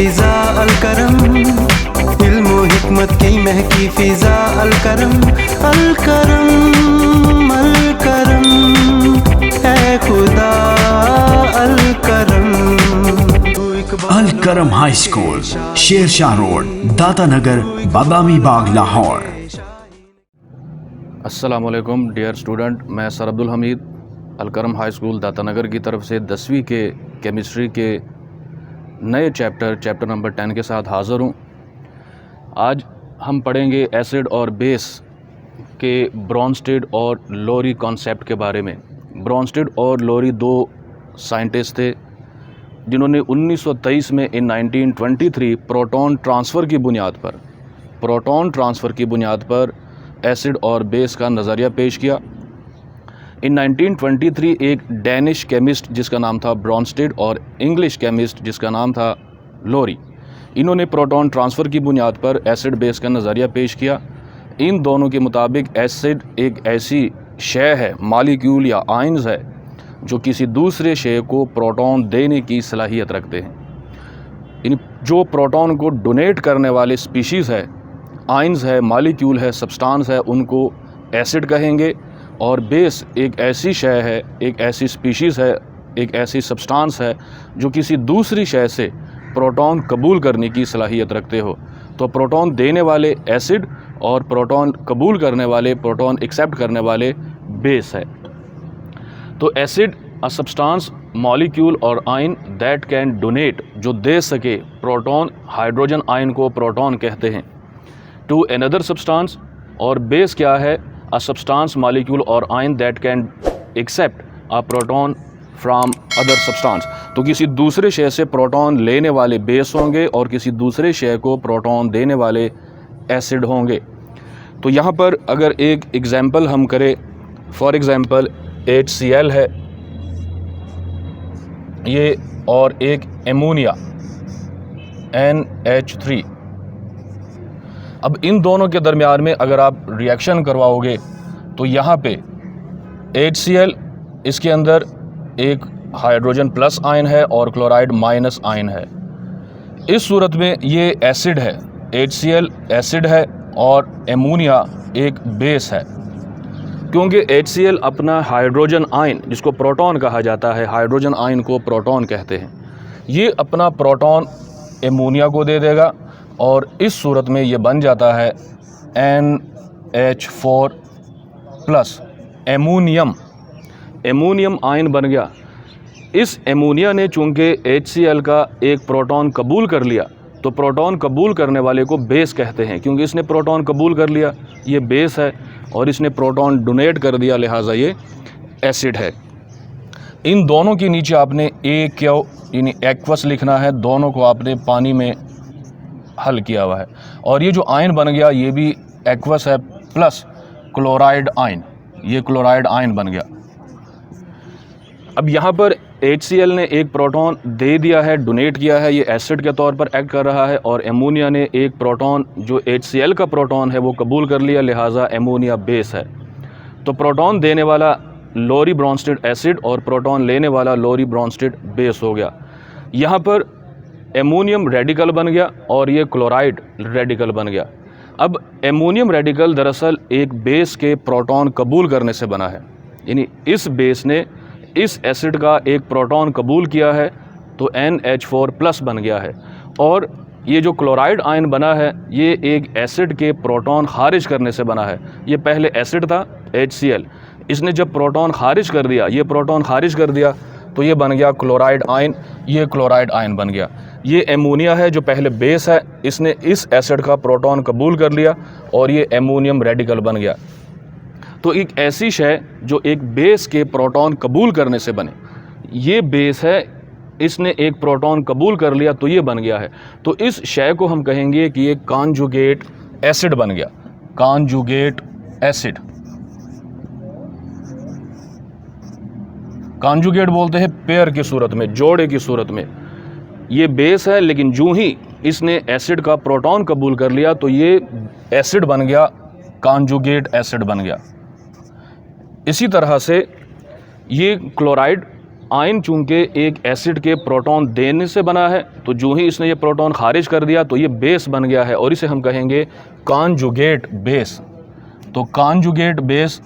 फिजा अलकरम, इल्म व हिकमत की महकी फिजा अलकरम, अलकरम अलकरम ऐ खुदा अलकरम। Alkaram high school, Shershah road, Data Nagar, Badami Bagh, Lahore. अस्सलाम वालेकुम डियर स्टूडेंट, मैं sir Abdul Hameed Alkaram high school Data Nagar की तरफ से 10वीं के केमिस्ट्री के नए चैप्टर नंबर 10 के साथ हाज़िर हूँ। आज हम पढ़ेंगे एसिड और बेस के ब्रॉन्स्टेड और लोरी कॉन्सेप्ट के बारे में। ब्रॉन्स्टेड और लोरी दो साइंटिस्ट थे जिन्होंने 1923 में इन 1923 प्रोटॉन ट्रांसफ़र की बुनियाद पर एसिड और बेस का नज़रिया पेश किया। इन 1923 एक डैनिश केमिस्ट जिसका नाम था ब्रॉन्स्टेड और इंग्लिश केमिस्ट जिसका नाम था लोरी, इन्होंने प्रोटॉन ट्रांसफ़र की बुनियाद पर एसिड बेस का नज़रिया पेश किया। इन दोनों के मुताबिक एसिड एक ऐसी शय है, मालिक्यूल या आयन्स है, जो किसी दूसरे शय को प्रोटॉन देने की सलाहियत रखते हैं। इन जो प्रोटॉन को डोनेट करने वाले स्पीशीज़ है, आयन्स है, मालिक्यूल है, सब्सटेंस है, उनको एसिड कहेंगे। और बेस एक ऐसी शय है, एक ऐसी स्पीशीज़ है, एक ऐसी सब्सटेंस है जो किसी दूसरी शय से प्रोटॉन कबूल करने की सलाहियत रखते हो। तो प्रोटॉन देने वाले एसिड और प्रोटॉन कबूल करने वाले, प्रोटॉन एक्सेप्ट करने वाले बेस है। तो एसिड अ सब्सटेंस, मॉलिक्यूल और आयन दैट कैन डोनेट, जो दे सके प्रोटॉन, हाइड्रोजन आयन को प्रोटॉन कहते हैं, टू अनदर सब्सटेंस। और बेस क्या है? अ सब्सटेंस, मॉलिक्यूल और ion that can accept a proton from other substance. तो किसी दूसरे शय से प्रोटॉन लेने वाले बेस होंगे और किसी दूसरे शय को प्रोटॉन देने वाले एसिड होंगे। तो यहाँ पर अगर एक एग्जाम्पल हम करें, फॉर एग्ज़ाम्पल HCl है ये, और एक एमोनिया NH3। अब इन दोनों के दरमियान में अगर आप रिएक्शन करवाओगे तो यहाँ पे HCl, इसके अंदर एक हाइड्रोजन प्लस आयन है और क्लोराइड माइनस आयन है। इस सूरत में ये एसिड है, HCl एसिड है और एमोनिया एक बेस है, क्योंकि HCl अपना हाइड्रोजन आयन, जिसको प्रोटॉन कहा जाता है, हाइड्रोजन आयन को प्रोटॉन कहते हैं, ये अपना प्रोटॉन एमोनिया को दे देगा और इस सूरत में ये बन जाता है NH4 प्लस एमोनियम आयन बन गया। इस एमोनिया ने चूँकि HCl का एक प्रोटॉन कबूल कर लिया, तो प्रोटॉन कबूल करने वाले को बेस कहते हैं, क्योंकि इसने प्रोटॉन कबूल कर लिया, ये बेस है, और इसने प्रोटॉन डोनेट कर दिया, लिहाजा ये एसिड है। इन दोनों के नीचे आपने AQ यानी एक्वस लिखना है, दोनों को आपने पानी में हल किया हुआ है। और ये जो आयन बन गया ये भी एक्वस है प्लस क्लोराइड आयन, ये क्लोराइड आयन बन गया। अब यहाँ पर HCl ने एक प्रोटॉन दे दिया है, डोनेट किया है, ये एसिड के तौर पर एक्ट कर रहा है, और एमोनिया ने एक प्रोटॉन जो HCl का प्रोटॉन है वो कबूल कर लिया, लिहाजा एमोनिया बेस है। तो प्रोटॉन देने वाला लोरी ब्रॉन्स्टेड एसिड और प्रोटॉन लेने वाला लोरी ब्रॉन्स्टेड बेस हो गया। यहाँ पर एमोनियम रेडिकल बन गया और ये क्लोराइड रेडिकल बन गया। अब एमोनियम रेडिकल दरअसल एक बेस के प्रोटॉन कबूल करने से बना है, यानी इस बेस ने इस एसिड का एक प्रोटॉन कबूल किया है तो NH4 प्लस बन गया है। और ये जो क्लोराइड आयन बना है ये एक एसिड के प्रोटॉन खारिज करने से बना है। ये पहले एसिड था HCl, इसने जब प्रोटॉन खारिज कर दिया, ये प्रोटॉन खारिज कर दिया, तो ये बन गया क्लोराइड आयन, ये क्लोराइड आयन बन गया। ये एमोनिया है जो पहले बेस है, इसने इस एसिड का प्रोटॉन कबूल कर लिया और ये एमोनियम रेडिकल बन गया। तो एक ऐसी शय जो एक बेस के प्रोटॉन कबूल करने से बने, ये बेस है, इसने एक प्रोटॉन कबूल कर लिया तो ये बन गया है। तो इस शय को हम कहेंगे कि ये कॉन्जुगेट एसिड बन गया, कॉन्जुगेट एसिड। कॉन्जुगेट बोलते हैं पेयर की सूरत में, जोड़े की सूरत में। ये बेस है, लेकिन जो ही इसने एसिड का प्रोटॉन कबूल कर लिया तो ये एसिड बन गया, कॉन्जुगेट एसिड बन गया। इसी तरह से ये क्लोराइड आयन चूंकि एक एसिड के प्रोटॉन देने से बना है, तो जो ही इसने ये प्रोटॉन खारिज कर दिया तो ये बेस बन गया है और इसे हम कहेंगे कॉन्जुगेट बेस। तो कॉन्जुगेट बेस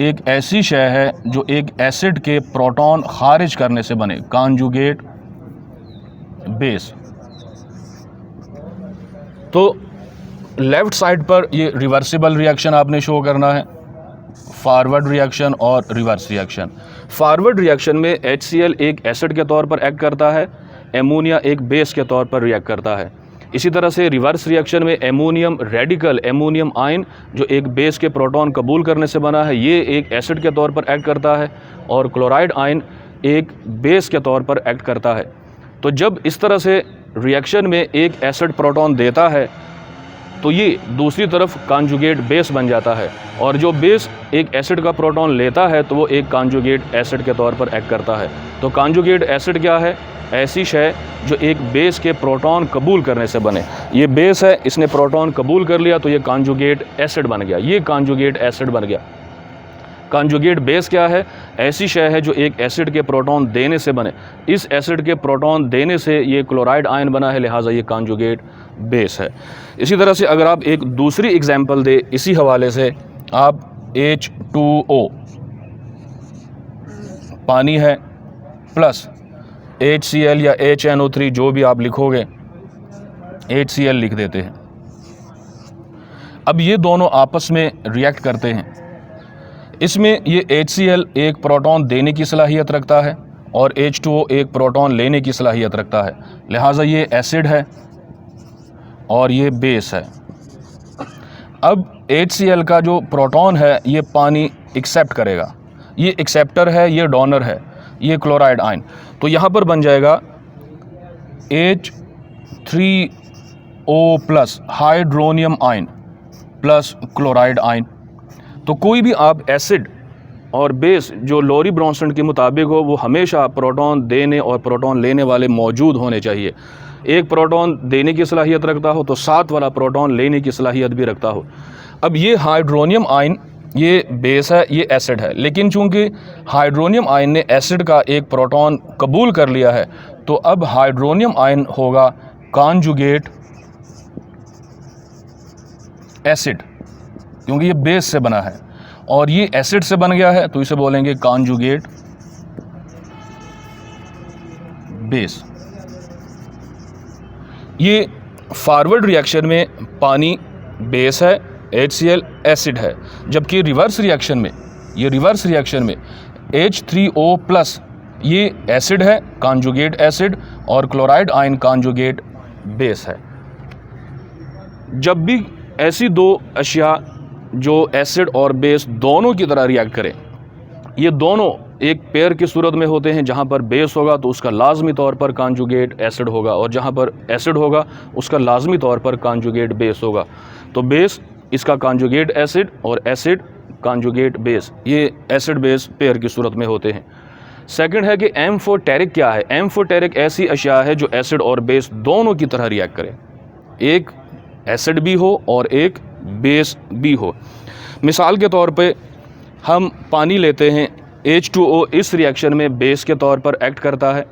एक ऐसी शय है जो एक एसिड के प्रोटॉन खारिज करने से बने, कॉन्जुगेट बेस। तो लेफ़्ट साइड पर ये रिवर्सिबल रिएक्शन आपने शो करना है, फॉरवर्ड रिएक्शन और रिवर्स रिएक्शन। फॉरवर्ड रिएक्शन में HCl एक एसिड के तौर पर एक्ट करता है, एमोनिया एक बेस के तौर पर रिएक्ट करता है। इसी तरह से रिवर्स रिएक्शन में एमोनियम रेडिकल, एमोनियम आयन जो एक बेस के प्रोटॉन कबूल करने से बना है, ये एक एसिड के तौर पर एक्ट करता है और क्लोराइड आयन एक बेस के तौर पर एक्ट करता है। तो जब इस तरह से रिएक्शन में एक एसिड प्रोटॉन देता है तो ये दूसरी तरफ कॉन्जुगेट बेस बन जाता है, और जो बेस एक एसिड का प्रोटॉन लेता है तो वो एक कॉन्जुगेट एसिड के तौर पर एक्ट करता है। तो कॉन्जुगेट एसिड क्या है? ऐसी शय जो एक बेस के प्रोटॉन कबूल करने से बने। ये बेस है, इसने प्रोटॉन कबूल कर लिया तो ये कॉन्जुगेट एसिड बन गया, ये कॉन्जुगेट एसिड बन गया। कॉन्जुगेट बेस क्या है? ऐसी शय है जो एक एसिड के प्रोटॉन देने से बने। इस एसिड के प्रोटॉन देने से ये क्लोराइड आयन बना है, लिहाजा ये कॉन्जुगेट बेस है। इसी तरह से अगर आप एक दूसरी एग्जाम्पल दे इसी हवाले से, आप H2O पानी है प्लस HCl या HNO3 जो भी आप लिखोगे, HCl लिख देते हैं। अब ये दोनों आपस में रिएक्ट करते हैं। इसमें ये HCl एक प्रोटॉन देने की सलाहियत रखता है और H2O एक प्रोटॉन लेने की सलाहियत रखता है, लिहाजा ये एसिड है और ये बेस है। अब HCl का जो प्रोटॉन है ये पानी एक्सेप्ट करेगा, ये एक्सेप्टर है, ये डोनर है, ये क्लोराइड आयन। तो यहाँ पर बन जाएगा H3O plus hydronium ion plus chloride ion. तो कोई भी आप एसिड और बेस जो लोरी ब्रॉन्सन के मुताबिक हो, वो हमेशा प्रोटॉन देने और प्रोटॉन लेने वाले मौजूद होने चाहिए। एक प्रोटॉन देने की सलाहियत रखता हो तो साथ वाला प्रोटॉन लेने की सलाहियत भी रखता हो। अब ये हाइड्रोनियम आयन ये बेस है, ये एसिड है, लेकिन चूंकि हाइड्रोनियम आयन ने एसिड का एक प्रोटॉन कबूल कर लिया है तो अब हाइड्रोनियम आयन होगा कॉन्जुगेट एसिड, क्योंकि ये बेस से बना है और ये एसिड से बन गया है तो इसे बोलेंगे कॉन्जुगेट बेस। ये फॉरवर्ड रिएक्शन में पानी बेस है, HCl एसिड है, जबकि रिवर्स रिएक्शन में, ये रिवर्स रिएक्शन में H3O प्लस ये एसिड है, कॉन्जुगेट एसिड, और क्लोराइड आयन कॉन्जुगेट बेस है। जब भी ऐसी दो अशिया जो एसिड और बेस दोनों की तरह रिएक्ट करें, ये दोनों एक पेयर की सूरत में होते हैं। जहाँ पर बेस होगा तो उसका लाजमी तौर पर कॉन्जुगेट एसिड होगा, और जहाँ पर एसिड होगा उसका लाजमी तौर पर कॉन्जुगेट बेस होगा। तो बेस इसका कॉन्जुगेट एसिड और एसिड कॉन्जुगेट बेस, ये एसिड बेस पेयर की सूरत में होते हैं। सेकंड है कि एम्फोटेरिक क्या है? एम्फोटेरिक ऐसी अशिया है जो एसिड और बेस दोनों की तरह रिएक्ट करे, एक एसिड भी हो और एक बेस भी हो। मिसाल के तौर पे हम पानी लेते हैं, H2O इस रिएक्शन में बेस के तौर पर एक्ट करता है,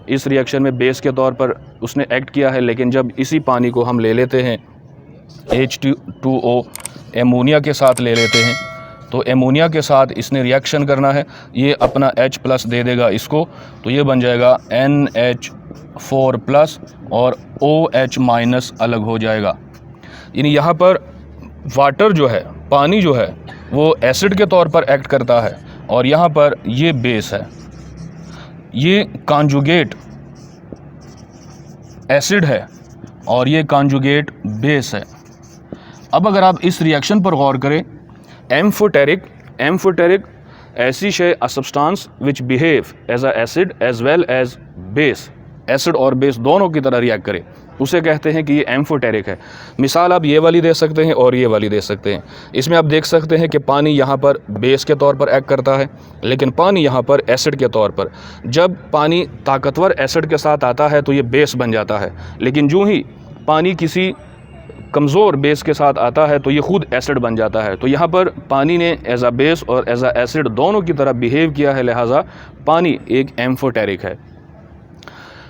इस रिएक्शन में बेस के तौर पर उसने एक्ट किया है। लेकिन जब इसी पानी को हम ले लेते हैं H2O एमोनिया के साथ ले लेते हैं, तो एमोनिया के साथ इसने रिएक्शन करना है, ये अपना H प्लस दे देगा इसको, तो ये बन जाएगा NH4 प्लस और OH माइनस अलग हो जाएगा। यानी यहाँ पर वाटर जो है, पानी जो है, वो एसिड के तौर पर एक्ट करता है और यहाँ पर ये बेस है, ये कॉन्जुगेट एसिड है और ये कॉन्जुगेट बेस है। अब अगर आप इस रिएक्शन पर गौर करें, एम्फोटेरिक ऐसी शय, a substance which behave as a acid as well as base, acid और बेस दोनों की तरह रिएक्ट करे, उसे कहते हैं कि ये एम्फोटेरिक है। मिसाल आप ये वाली दे सकते हैं और ये वाली दे सकते हैं। इसमें आप देख सकते हैं कि पानी यहाँ पर बेस के तौर पर एक्ट करता है, लेकिन पानी यहाँ पर एसिड के तौर पर। जब पानी ताकतवर एसिड के साथ आता है तो ये बेस बन जाता है, लेकिन जो ही पानी किसी कमज़ोर बेस के साथ आता है तो ये ख़ुद एसिड बन जाता है। तो यहाँ पर पानी ने एज आ बेस और एज आ एसिड दोनों की तरह बिहेव किया है, लिहाजा पानी एक एम्फोटेरिक है।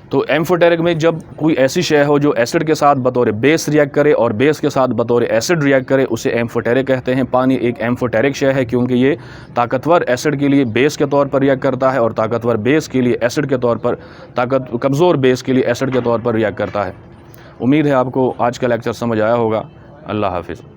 तो एम्फोटेरिक में जब कोई ऐसी शय हो जो एसिड के साथ बतौर बेस रिएक्ट करे और बेस के साथ बतौर एसिड रिएक्ट करे, उसे एम्फोटेरिक कहते हैं। पानी एक एम्फोटेरिक शय है क्योंकि ये ताकतवर एसिड के लिए बेस के तौर पर रिएक्ट करता है और ताकतवर बेस के लिए एसिड के तौर पर कमज़ोर बेस के लिए एसिड के तौर पर रिएक्ट करता है। उम्मीद है आपको आज का लेक्चर समझ आया होगा। अल्लाह हाफिज़।